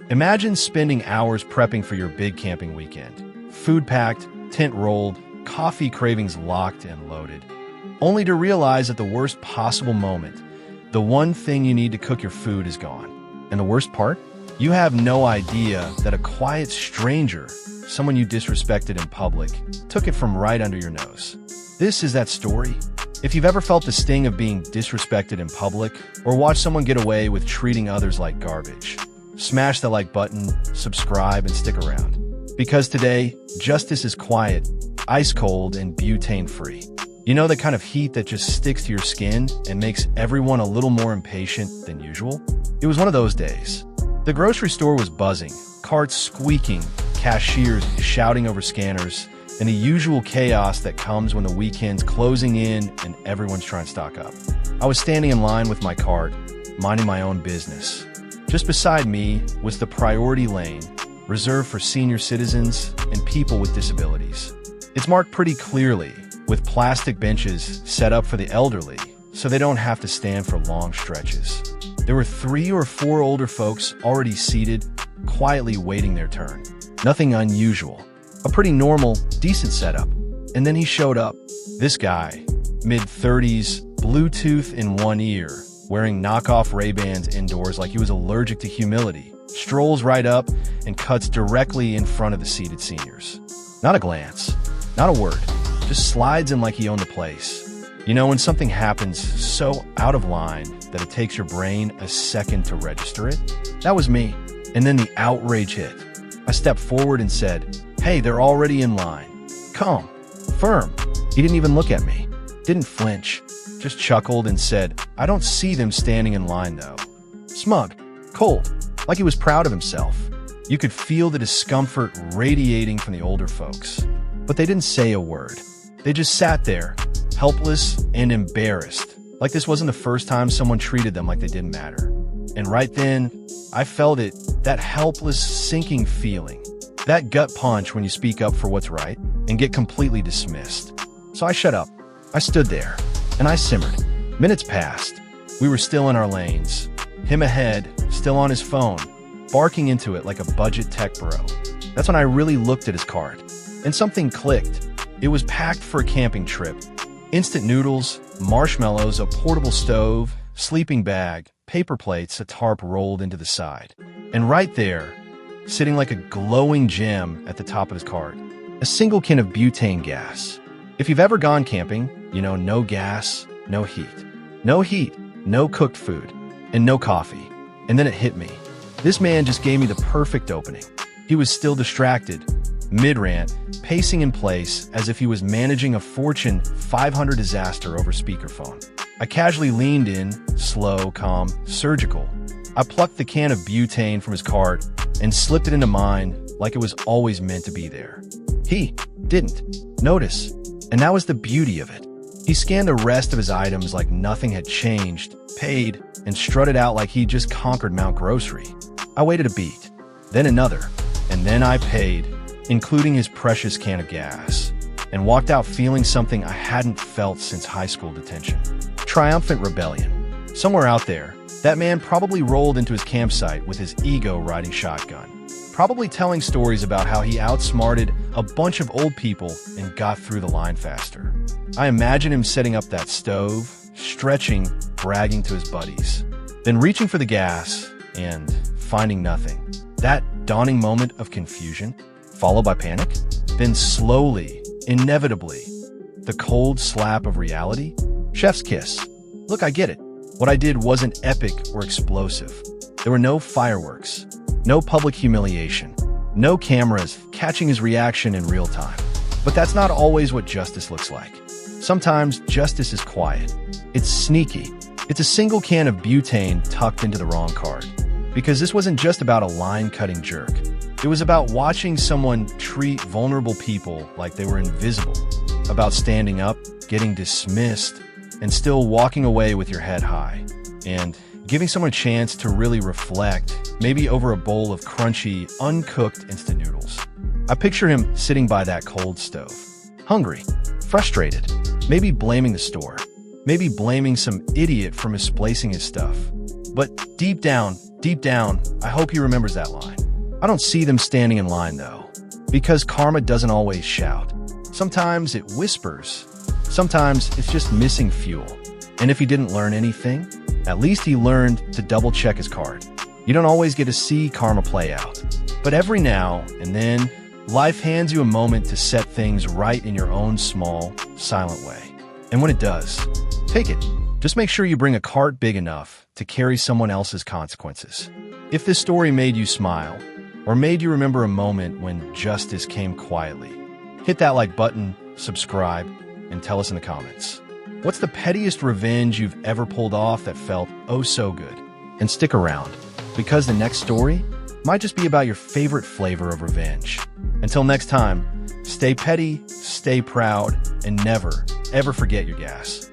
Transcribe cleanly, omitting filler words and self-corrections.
Imagine spending hours prepping for your big camping weekend. Food packed, tent rolled, coffee cravings locked and loaded. Only to realize at the worst possible moment, the one thing you need to cook your food is gone. And the worst part? You have no idea that a quiet stranger, someone you disrespected in public, took it from right under your nose. This is that story. If you've ever felt the sting of being disrespected in public, or watched someone get away with treating others like garbage, smash the like button, subscribe, and stick around. Because today, justice is quiet, ice cold, and butane-free. You know, the kind of heat that just sticks to your skin and makes everyone a little more impatient than usual? It was one of those days. The grocery store was buzzing, carts squeaking, cashiers shouting over scanners, and the usual chaos that comes when the weekend's closing in and everyone's trying to stock up. I was standing in line with my cart, minding my own business. Just beside me was the priority lane, reserved for senior citizens and people with disabilities. It's marked pretty clearly, with plastic benches set up for the elderly, so they don't have to stand for long stretches. There were 3 or 4 older folks already seated, quietly waiting their turn. Nothing unusual. A pretty normal, decent setup. And then he showed up. This guy, mid-30s, Bluetooth in one ear, wearing knockoff Ray-Bans indoors like he was allergic to humility, strolls right up and cuts directly in front of the seated seniors. Not a glance, not a word, just slides in like he owned the place. You know, when something happens so out of line that it takes your brain a second to register it? That was me. And then the outrage hit. I stepped forward and said, "Hey, they're already in line." Calm, firm. He didn't even look at me. Didn't flinch. Just chuckled and said, "I don't see them standing in line though." Smug, cold, like he was proud of himself. You could feel the discomfort radiating from the older folks. But they didn't say a word. They just sat there, helpless and embarrassed, like this wasn't the first time someone treated them like they didn't matter. And right then, I felt it, that helpless, sinking feeling, that gut punch when you speak up for what's right and get completely dismissed. So I shut up. I stood there, and I simmered. Minutes passed. We were still in our lanes. Him ahead, still on his phone, barking into it like a budget tech bro. That's when I really looked at his cart, and something clicked. It was packed for a camping trip. Instant noodles, marshmallows, a portable stove, sleeping bag, paper plates, a tarp rolled into the side. And right there, sitting like a glowing gem at the top of his cart, a single can of butane gas. If you've ever gone camping, you know no gas, no heat. No heat, no cooked food, and no coffee. And then it hit me. This man just gave me the perfect opening. He was still distracted, mid-rant, pacing in place as if he was managing a Fortune 500 disaster over speakerphone. I casually leaned in, slow, calm, surgical. I plucked the can of butane from his cart and slipped it into mine like it was always meant to be there. He didn't notice, and that was the beauty of it. He scanned the rest of his items like nothing had changed, paid, and strutted out like he'd just conquered Mount Grocery. I waited a beat, then another, and then I paid, including his precious can of gas, and walked out feeling something I hadn't felt since high school detention. Triumphant rebellion. Somewhere out there, that man probably rolled into his campsite with his ego riding shotgun, probably telling stories about how he outsmarted a bunch of old people and got through the line faster. I imagine him setting up that stove, stretching, bragging to his buddies, then reaching for the gas and finding nothing. That dawning moment of confusion, followed by panic, then slowly, inevitably, the cold slap of reality. Chef's kiss. Look, I get it. What I did wasn't epic or explosive. There were no fireworks, no public humiliation, no cameras catching his reaction in real time. But that's not always what justice looks like. Sometimes justice is quiet. It's sneaky. It's a single can of butane tucked into the wrong cart. Because this wasn't just about a line-cutting jerk. It was about watching someone treat vulnerable people like they were invisible, about standing up, getting dismissed, and still walking away with your head high, and giving someone a chance to really reflect, maybe over a bowl of crunchy, uncooked instant noodles. I picture him sitting by that cold stove, hungry, frustrated, maybe blaming the store, maybe blaming some idiot for misplacing his stuff. But deep down Deep down, I hope he remembers that line. I don't see them standing in line, though, because karma doesn't always shout. Sometimes it whispers. Sometimes it's just missing fuel. And if he didn't learn anything, at least he learned to double-check his card. You don't always get to see karma play out. But every now and then, life hands you a moment to set things right in your own small, silent way. And when it does, take it. Just make sure you bring a cart big enough to carry someone else's consequences. If this story made you smile, or made you remember a moment when justice came quietly, hit that like button, subscribe, and tell us in the comments. What's the pettiest revenge you've ever pulled off that felt oh so good? And stick around, because the next story might just be about your favorite flavor of revenge. Until next time, stay petty, stay proud, and never, ever forget your gas.